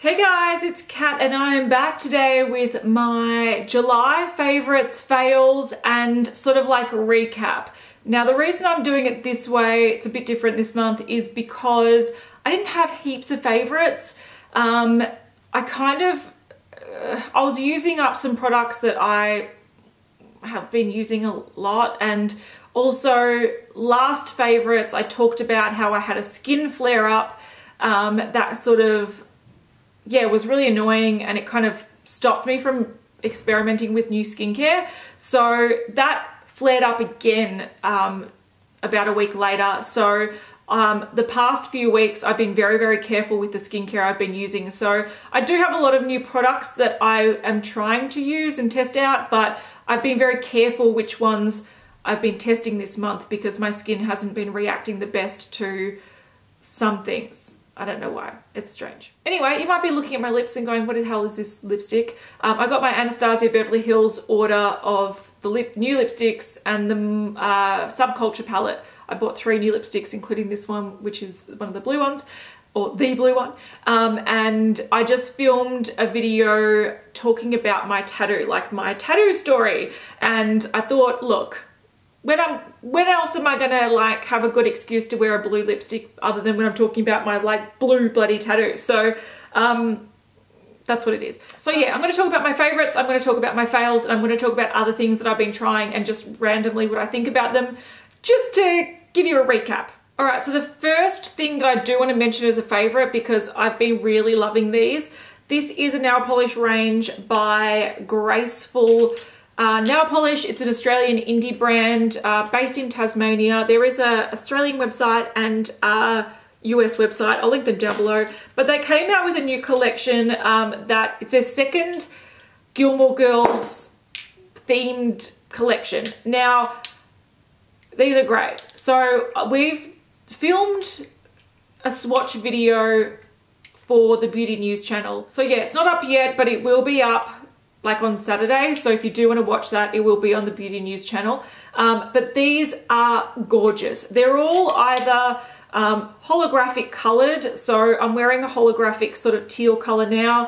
Hey guys, it's Kat and I am back today with my July favorites, fails, and sort of like a recap. Now the reason I'm doing it this way, it's a bit different this month, is because I didn't have heaps of favorites. I was using up some products that I have been using a lot, and also last favorites I talked about how I had a skin flare up that sort of was really annoying, and it kind of stopped me from experimenting with new skincare. So that flared up again about a week later. So the past few weeks I've been very careful with the skincare I've been using. So I do have a lot of new products that I am trying to use and test out, but I've been very careful which ones I've been testing this month because my skin hasn't been reacting the best to some things. I don't know why. It's strange. Anyway, you might be looking at my lips and going, what the hell is this lipstick? I got my Anastasia Beverly Hills order of the new lipsticks and the Subculture palette. I bought 3 new lipsticks, including this one, which is one of the blue ones, or the blue one. And I just filmed a video talking about my tattoo, like my tattoo story. And I thought, look, when else am I gonna like have a good excuse to wear a blue lipstick other than when I'm talking about my like blue bloody tattoo? So that's what it is. So yeah, I'm gonna talk about my favorites, I'm gonna talk about my fails, and I'm gonna talk about other things that I've been trying and just randomly what I think about them, just to give you a recap. All right, so the first thing that I do want to mention as a favorite, because I've been really loving these, this is a nail polish range by Graceful Nail Polish. It's an Australian indie brand based in Tasmania. There is a Australian website and a US website. I'll link them down below. But they came out with a new collection that it's their second Gilmore Girls themed collection. Now, these are great. So we've filmed a swatch video for the Beauty News channel. So yeah, it's not up yet, but it will be up like on Saturday. So if you do want to watch that, it will be on the Beauty News channel. But these are gorgeous. They're all either holographic colored. So I'm wearing a holographic sort of teal color now,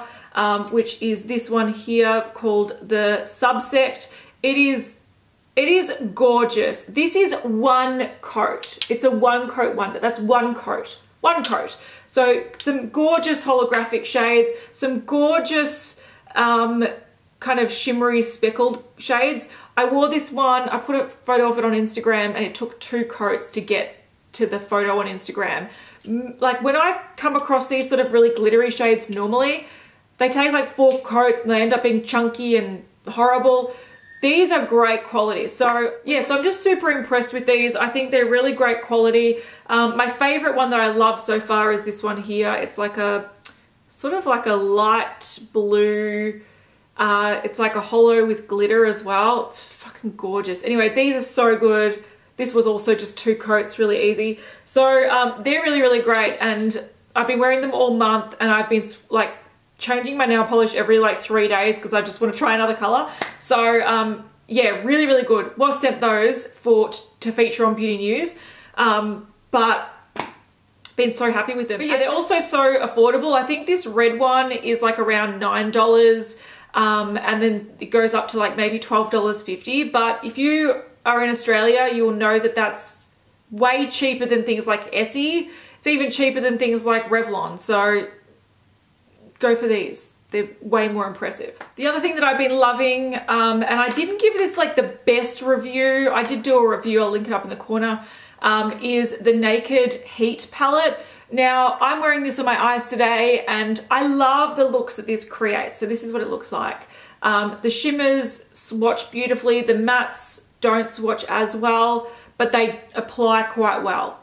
which is this one here called the Subsect. It is gorgeous. This is one coat. It's a one coat wonder. That's one coat. One coat. So some gorgeous holographic shades, some gorgeous kind of shimmery speckled shades. I wore this one, I put a photo of it on Instagram, and it took 2 coats to get to the photo on Instagram. Like when I come across these sort of really glittery shades normally, they take like 4 coats and they end up being chunky and horrible. These are great quality. So yeah, so I'm just super impressed with these. I think they're really great quality. My favorite one that I love so far is this one here. It's like a sort of like a light blue, it's like a hollow with glitter as well. It's fucking gorgeous. Anyway, these are so good. This was also just 2 coats, really easy. So they're really great, and I've been wearing them all month, and I've been like changing my nail polish every like 3 days because I just want to try another color. So yeah, really good. Was sent those to feature on Beauty News, but been so happy with them. But yeah, they're also so affordable. I think this red one is like around $9, and then it goes up to like maybe $12.50. But if you are in Australia, you'll know that that's way cheaper than things like Essie. It's even cheaper than things like Revlon. So go for these. They're way more impressive. The other thing that I've been loving, and I didn't give this like the best review, I did do a review, I'll link it up in the corner, is the Naked Heat palette. Now I'm wearing this on my eyes today, and I love the looks that this creates. So this is what it looks like. The shimmers swatch beautifully, the mattes don't swatch as well, but they apply quite well.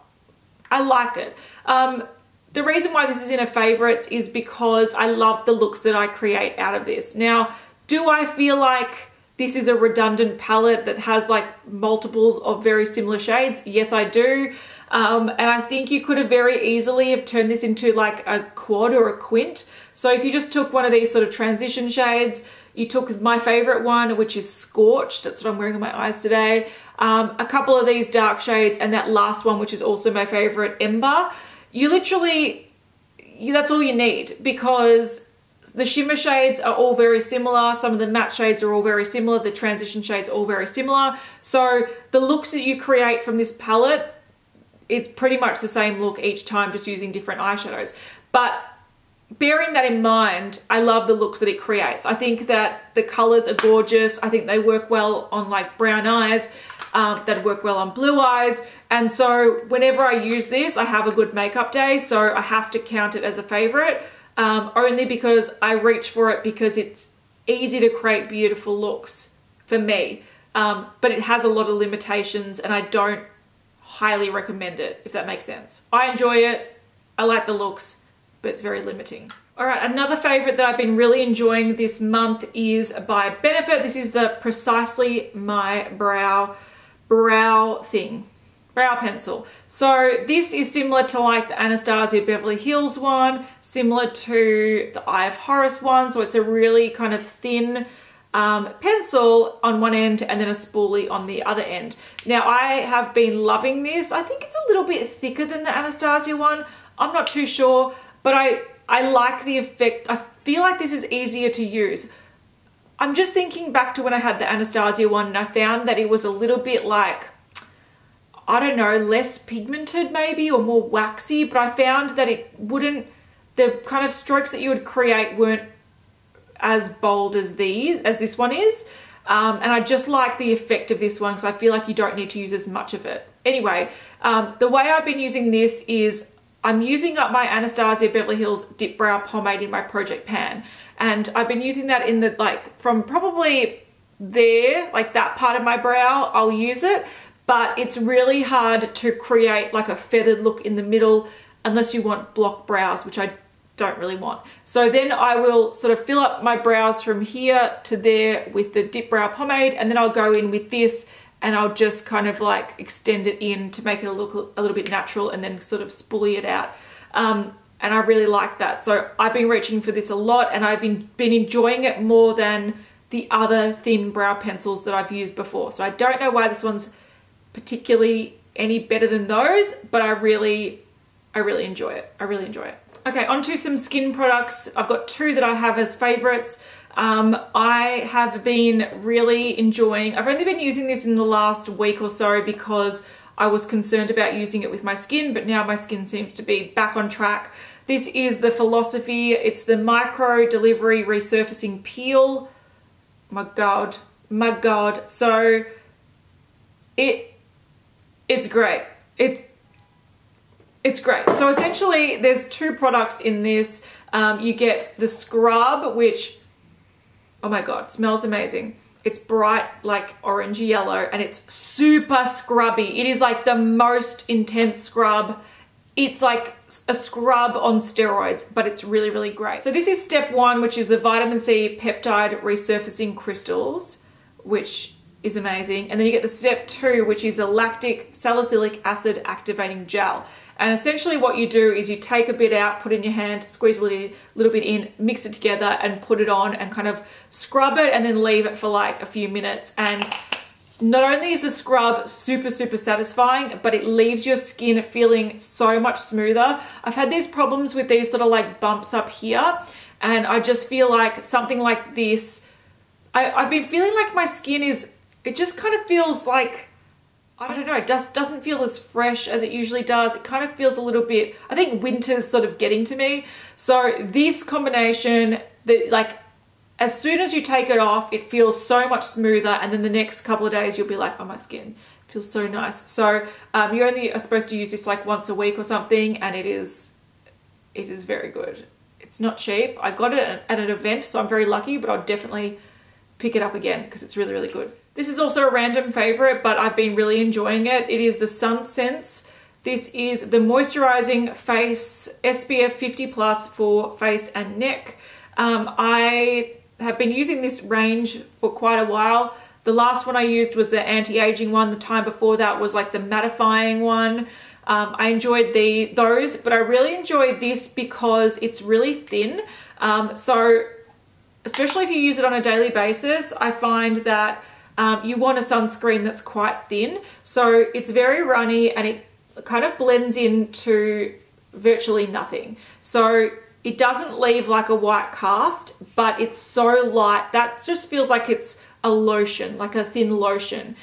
I like it. The reason why this is in a favorites is because I love the looks that I create out of this. Now, do I feel like this is a redundant palette that has like multiples of very similar shades? Yes, I do. And I think you could have very easily have turned this into like a quad or a quint. So if you just took one of these sort of transition shades, you took my favorite one, which is Scorched. That's what I'm wearing on my eyes today. A couple of these dark shades, and that last one, which is also my favorite, Ember. You literally, that's all you need, because the shimmer shades are all very similar. Some of the matte shades are all very similar. The transition shades are all very similar. So the looks that you create from this palette, it's pretty much the same look each time, just using different eyeshadows. But bearing that in mind, I love the looks that it creates. I think that the colors are gorgeous. I think they work well on like brown eyes, that work well on blue eyes. And so whenever I use this, I have a good makeup day. So I have to count it as a favorite, only because I reach for it because it's easy to create beautiful looks for me. But it has a lot of limitations, and I don't highly recommend it, if that makes sense. I enjoy it. I like the looks, but it's very limiting. All right, another favorite that I've been really enjoying this month is by Benefit. This is the Precisely My Brow pencil. So this is similar to like the Anastasia Beverly Hills one, similar to the Eye of Horus one. So it's a really kind of thin pencil on one end and then a spoolie on the other end. Now I have been loving this. I think it's a little bit thicker than the Anastasia one. I'm not too sure, but I like the effect. I feel like this is easier to use. I'm just thinking back to when I had the Anastasia one, and I found that it was a little bit like, I don't know, less pigmented maybe, or more waxy, but I found that the kind of strokes that you would create weren't as bold as this one is. And I just like the effect of this one because I feel like you don't need to use as much of it. Anyway, the way I've been using this is I'm using up my Anastasia Beverly Hills Dip Brow Pomade in my project pan. And I've been using that in the, like, from probably there, like that part of my brow, I'll use it. But it's really hard to create like a feathered look in the middle unless you want block brows, which I don't really want. So then I will sort of fill up my brows from here to there with the Dip Brow Pomade, and then I'll go in with this and I'll just kind of like extend it in to make it look a little bit natural, and then sort of spoolie it out. And I really like that. So I've been reaching for this a lot, and I've been enjoying it more than the other thin brow pencils that I've used before. So I don't know why this one's particularly any better than those, but I really enjoy it. I really enjoy it. Okay, onto some skin products. I've got two that I have as favorites. I have been really enjoying, I've only been using this in the last week or so because I was concerned about using it with my skin, but now my skin seems to be back on track. This is the Philosophy. It's the Micro Delivery Resurfacing Peel. My God. So it's great. It's great. So essentially there's two products in this. You get the scrub, which, oh my God, smells amazing. It's bright, like orangey yellow, and it's super scrubby. It is like the most intense scrub. It's like a scrub on steroids, but it's really, really great. So this is step one, which is the vitamin C peptide resurfacing crystals, which is amazing. And then you get the step two, which is a lactic salicylic acid activating gel. And essentially what you do is you take a bit out, put it in your hand, squeeze a little bit in, mix it together and put it on and kind of scrub it, and then leave it for like a few minutes. And not only is the scrub super, super satisfying, but it leaves your skin feeling so much smoother. I've had these problems with these sort of like bumps up here, and I just feel like something like this, I've been feeling like my skin is, it just kind of feels like, I don't know, it just doesn't feel as fresh as it usually does. It kind of feels a little bit, I think winter's sort of getting to me. So this combination, like as soon as you take it off, it feels so much smoother, and then the next couple of days you'll be like, oh, my skin feels so nice. So you only are supposed to use this like once a week or something, and it is very good. It's not cheap. I got it at an event, so I'm very lucky, but I'll definitely pick it up again because it's really, really good. This is also a random favorite, but I've been really enjoying it. It is the Sun Sense. This is the moisturizing face SPF 50+ for face and neck. I have been using this range for quite a while. The last one I used was the anti-aging one. The time before that was like the mattifying one. I enjoyed those, but I really enjoyed this because it's really thin. So especially if you use it on a daily basis, I find that you want a sunscreen that's quite thin. So it's very runny, and it kind of blends into virtually nothing. So it doesn't leave like a white cast, but it's so light that just feels like it's a lotion, like a thin lotion.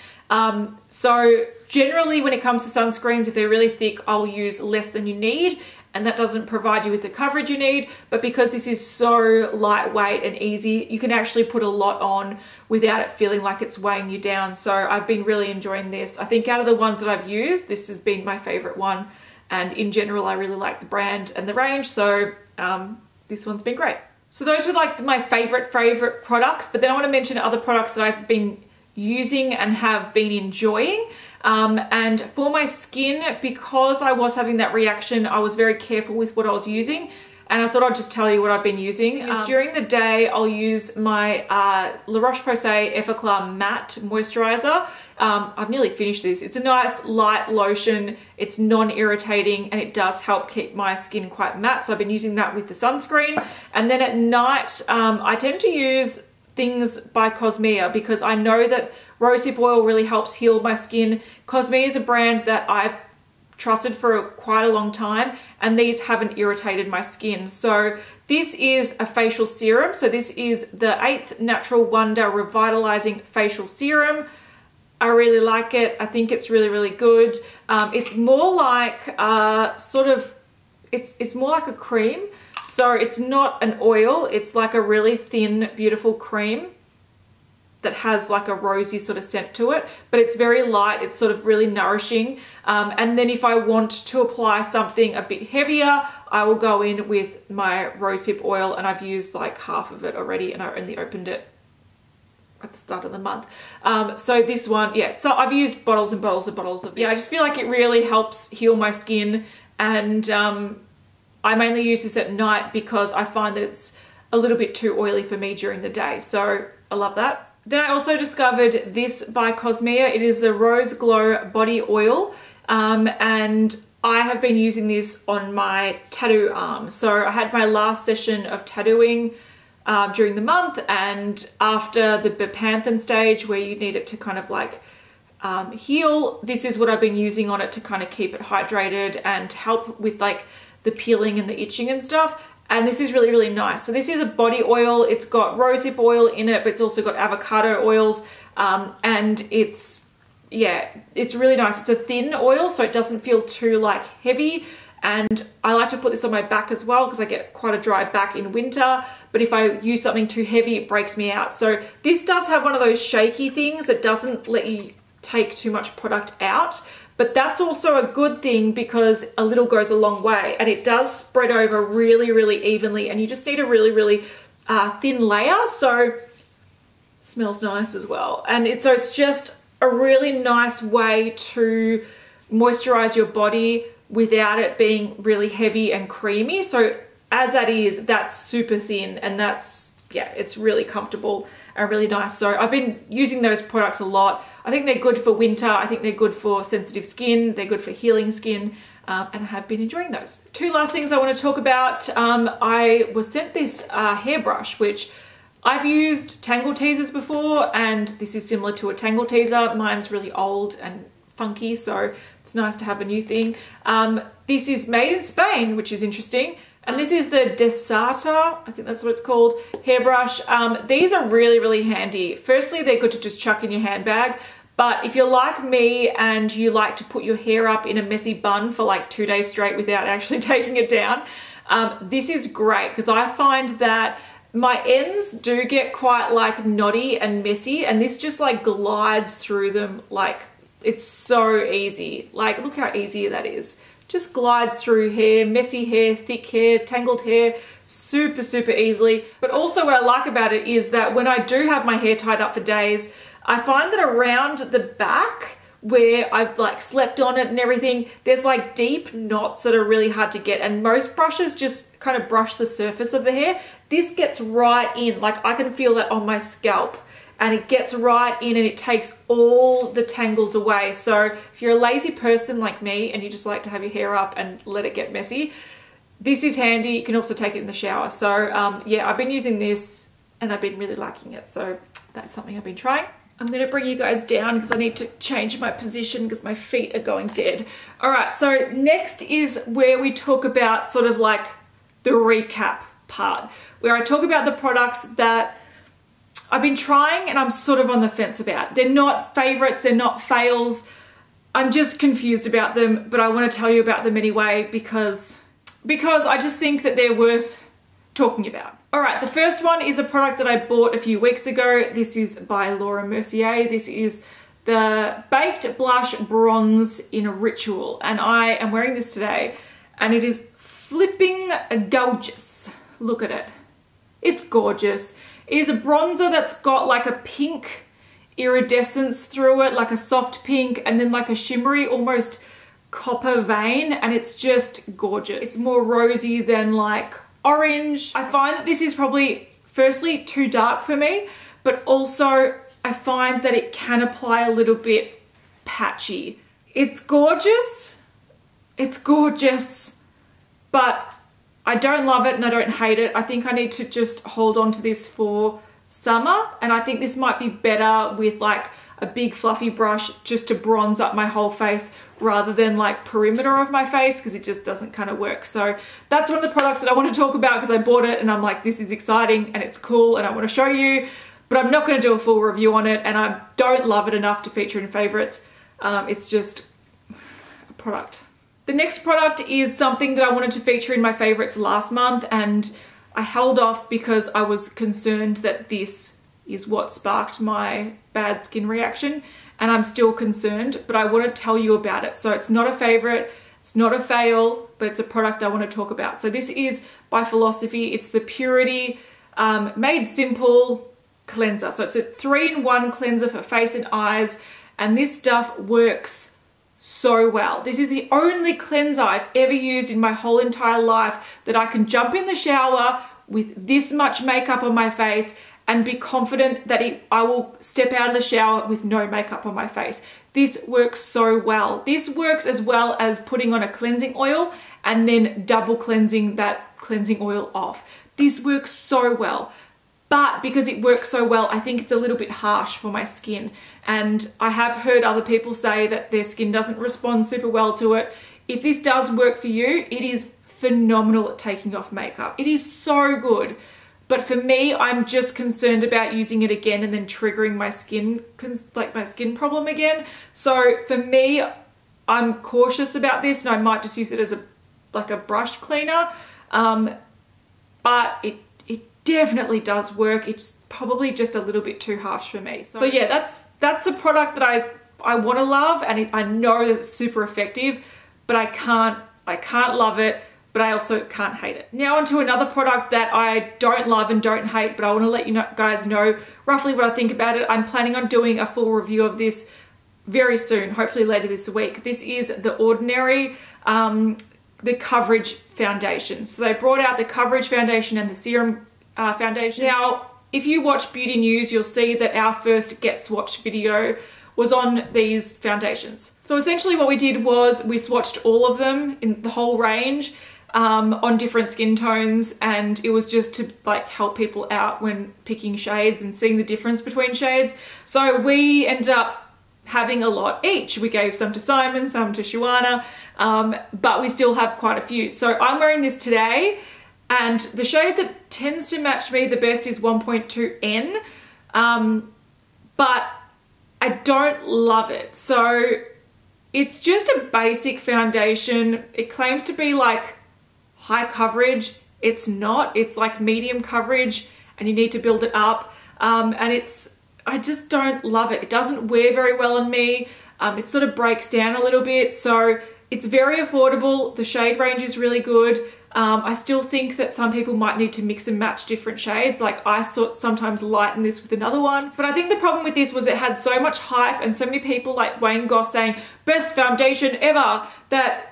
So generally when it comes to sunscreens, if they're really thick, I'll use less than you need, and that doesn't provide you with the coverage you need. But because this is so lightweight and easy, you can actually put a lot on without it feeling like it's weighing you down. So I've been really enjoying this. I think out of the ones that I've used, this has been my favorite one. And in general, I really like the brand and the range. So this one's been great. So those were like my favorite products. But then I want to mention other products that I've been using and have been enjoying. And for my skin, because I was having that reaction, I was very careful with what I was using. And I thought I'd just tell you what I've been using. During the day, I'll use my La Roche-Posay Effaclar Matte Moisturizer. I've nearly finished this. It's a nice light lotion. It's non-irritating and it does help keep my skin quite matte. So I've been using that with the sunscreen. And then at night, I tend to use things by Cosmia because I know that rosehip oil really helps heal my skin. Cosmia is a brand that I've trusted for quite a long time, and these haven't irritated my skin. So this is a facial serum. So this is the 8th Natural Wonder Revitalizing Facial Serum. I really like it. I think it's really, really good. It's more like it's more like a cream. So it's not an oil. It's like a really thin, beautiful cream that has like a rosy sort of scent to it, but it's very light. It's sort of really nourishing. And then if I want to apply something a bit heavier, I will go in with my rosehip oil, and I've used like half of it already, and I only opened it at the start of the month. So this one, yeah, so I've used bottles and bottles and bottles of it. Yeah, I just feel like it really helps heal my skin, and I mainly use this at night because I find that it's a little bit too oily for me during the day. So I love that. Then I also discovered this by Cosmia. It is the Rose Glow Body Oil. And I have been using this on my tattoo arm. So I had my last session of tattooing during the month, and after the bepanthen stage where you need it to kind of like heal, this is what I've been using on it to kind of keep it hydrated and help with like the peeling and the itching and stuff. And this is really, really nice. So this is a body oil. It's got rosehip oil in it, but it's also got avocado oils. And it's really nice. It's a thin oil, so it doesn't feel too like heavy. And I like to put this on my back as well because I get quite a dry back in winter. But if I use something too heavy, it breaks me out. So this does have one of those shaky things that doesn't let you take too much product out. But that's also a good thing because a little goes a long way, and it does spread over really, really evenly, and you just need a really, really thin layer. So it smells nice as well. And so it's just a really nice way to moisturize your body without it being really heavy and creamy. So as that is, that's super thin, and that's, yeah, it's really comfortable and really nice. So I've been using those products a lot. I think they're good for winter. I think they're good for sensitive skin. They're good for healing skin, and I have been enjoying those. Two last things I want to talk about. I was sent this hairbrush, which I've used tangle teasers before, and this is similar to a tangle teaser. Mine's really old and funky, so it's nice to have a new thing. This is made in Spain, which is interesting. And this is the Desata, I think that's what it's called, hairbrush. These are really, really handy. Firstly, they're good to just chuck in your handbag. But if you're like me and you like to put your hair up in a messy bun for like 2 days straight without actually taking it down, this is great because I find that my ends do get quite like knotty and messy, and this just like glides through them. Like, it's so easy. Like, look how easy that is. Just glides through hair, messy hair, thick hair, tangled hair, super, super easily. But also what I like about it is that when I do have my hair tied up for days, I find that around the back where I've like slept on it and everything, there's like deep knots that are really hard to get, and most brushes just kind of brush the surface of the hair. This gets right in, like I can feel that on my scalp. And it gets right in and it takes all the tangles away. So if you're a lazy person like me and you just like to have your hair up and let it get messy, this is handy. You can also take it in the shower. So yeah, I've been using this and I've been really liking it. So that's something I've been trying. I'm gonna bring you guys down because I need to change my position because my feet are going dead. All right, so next is where we talk about sort of like the recap part, where I talk about the products that I've been trying and I'm sort of on the fence about. They're not favorites, they're not fails. I'm just confused about them, but I want to tell you about them anyway because I just think that they're worth talking about. All right, the first one is a product that I bought a few weeks ago. This is by Laura Mercier. This is the Baked Blush Bronze in Ritual, and I am wearing this today, and it is flipping gorgeous. Look at it. It's gorgeous. It is a bronzer that's got like a pink iridescence through it, like a soft pink, and then like a shimmery, almost copper vein, and it's just gorgeous. It's more rosy than like orange. I find that this is probably firstly too dark for me, but also I find that it can apply a little bit patchy. It's gorgeous. It's gorgeous, but I don't love it and I don't hate it. I think I need to just hold on to this for summer, and I think this might be better with like a big fluffy brush just to bronze up my whole face rather than like perimeter of my face, because it just doesn't kind of work. So that's one of the products that I want to talk about because I bought it and I'm like, this is exciting and it's cool and I want to show you, but I'm not going to do a full review on it and I don't love it enough to feature in favorites. It's just a product. The next product is something that I wanted to feature in my favorites last month, and I held off because I was concerned that this is what sparked my bad skin reaction, and I'm still concerned, but I want to tell you about it. So it's not a favorite, it's not a fail, but it's a product I want to talk about. So this is by Philosophy. It's the Purity Made Simple Cleanser. So it's a 3-in-1 cleanser for face and eyes, and this stuff works so well. This is the only cleanser I've ever used in my whole entire life that I can jump in the shower with this much makeup on my face and be confident that I will step out of the shower with no makeup on my face. This works so well. This works as well as putting on a cleansing oil and then double cleansing that cleansing oil off. This works so well. But because it works so well, I think it's a little bit harsh for my skin. And I have heard other people say that their skin doesn't respond super well to it. If this does work for you, it is phenomenal at taking off makeup. It is so good. But for me, I'm just concerned about using it again and then triggering my skin, like my skin problem again. So for me, I'm cautious about this and I might just use it as like a brush cleaner. But it definitely does work. It's probably just a little bit too harsh for me. So yeah, that's a product that I want to love, and I know that it's super effective, but I can't love it, but I also can't hate it. Now onto another product that I don't love and don't hate, but I want to let you guys know roughly what I think about it. I'm planning on doing a full review of this very soon, hopefully later this week. This is The Ordinary, the Coverage Foundation. So they brought out the Coverage Foundation and the Serum Foundation. Now, if you watch Beauty News, you'll see that our first Get Swatched video was on these foundations. So essentially what we did was we swatched all of them in the whole range on different skin tones, and it was just to like help people out when picking shades and seeing the difference between shades. So we ended up having a lot each. We gave some to Simon, some to Shuana, but we still have quite a few. So I'm wearing this today, and the shade that tends to match me the best is 1.2N, but I don't love it. So it's just a basic foundation. It claims to be like high coverage. It's not. It's like medium coverage and you need to build it up. And I just don't love it. It doesn't wear very well on me. It sort of breaks down a little bit. So it's very affordable. The shade range is really good. I still think that some people might need to mix and match different shades. Like I sometimes lighten this with another one. But I think the problem with this was it had so much hype and so many people like Wayne Goss saying, best foundation ever, that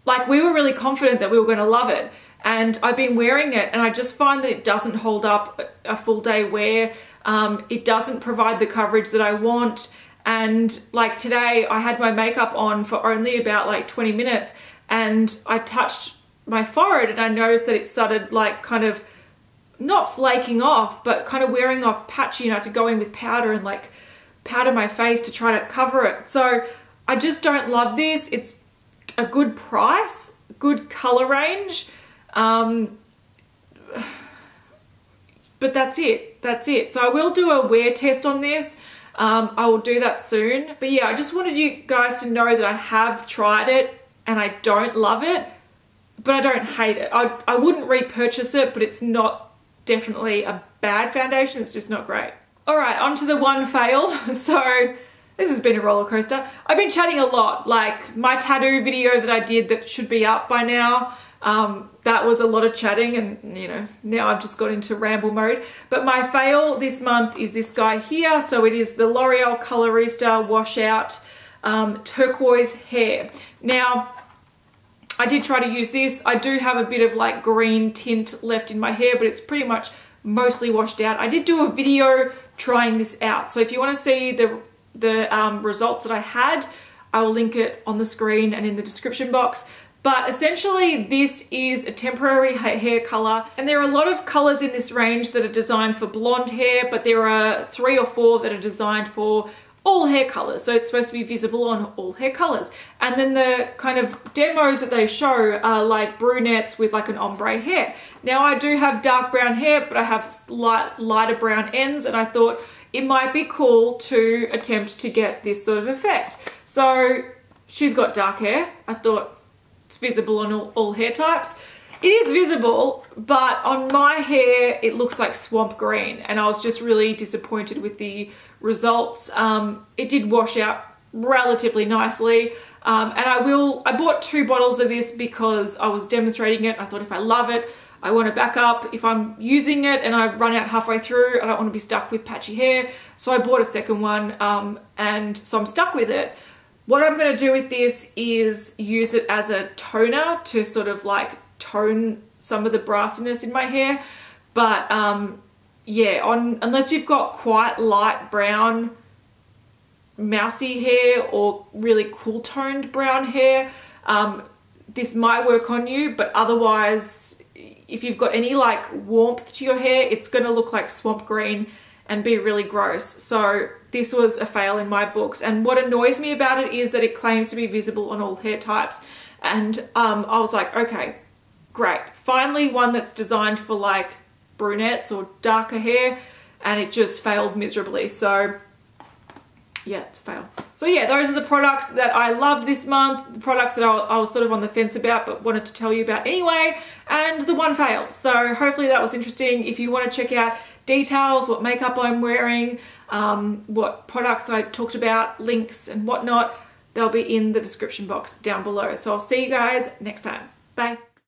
like we were really confident that we were going to love it. And I've been wearing it and I just find that it doesn't hold up a full day wear. It doesn't provide the coverage that I want. And like today I had my makeup on for only about like 20 minutes and I touched my forehead and I noticed that it started like kind of not flaking off, but kind of wearing off patchy, and I had to go in with powder and like powder my face to try to cover it. So I just don't love this. It's a good price, good color range, but that's it. That's it. So I will do a wear test on this. I will do that soon. But yeah, I just wanted you guys to know that I have tried it and I don't love it, but I don't hate it. I wouldn't repurchase it, but it's not definitely a bad foundation. It's just not great. All right, on to the one fail. So this has been a roller coaster. I've been chatting a lot, like my tattoo video that I did that should be up by now. That was a lot of chatting, and you know, now I've just got into ramble mode. But my fail this month is this guy here. So it is the L'Oreal Colorista Washout Turquoise Hair. Now, I did try to use this. I do have a bit of like green tint left in my hair, but it's pretty much mostly washed out. I did do a video trying this out. So if you want to see the results that I had, I will link it on the screen and in the description box. But essentially this is a temporary hair color, and there are a lot of colors in this range that are designed for blonde hair, but there are 3 or 4 that are designed for all hair colors. So it's supposed to be visible on all hair colors. And then the kind of demos that they show are like brunettes with like an ombre hair. Now I do have dark brown hair, but I have lighter brown ends, and I thought it might be cool to attempt to get this sort of effect. So she's got dark hair. I thought it's visible on all hair types. It is visible, but on my hair, it looks like swamp green, and I was just really disappointed with the results. It did wash out relatively nicely, and I bought 2 bottles of this because I was demonstrating it. I thought if I love it, I want to back up. If I'm using it and I run out halfway through, I don't want to be stuck with patchy hair. So I bought a second one, and so I'm stuck with it. What I'm going to do with this is use it as a toner to sort of like tone some of the brassiness in my hair. But yeah, unless you've got quite light brown mousy hair or really cool toned brown hair, this might work on you. But otherwise, if you've got any like warmth to your hair, it's going to look like swamp green and be really gross. So this was a fail in my books. And what annoys me about it is that it claims to be visible on all hair types. And I was like, okay, great. Finally one that's designed for like brunettes or darker hair, and it just failed miserably. So yeah, it's a fail. So yeah, those are the products that I loved this month, the products that I was sort of on the fence about but wanted to tell you about anyway, and the one fail. So hopefully that was interesting. If you want to check out details, what makeup I'm wearing, what products I talked about, links and whatnot, they'll be in the description box down below. So I'll see you guys next time. Bye.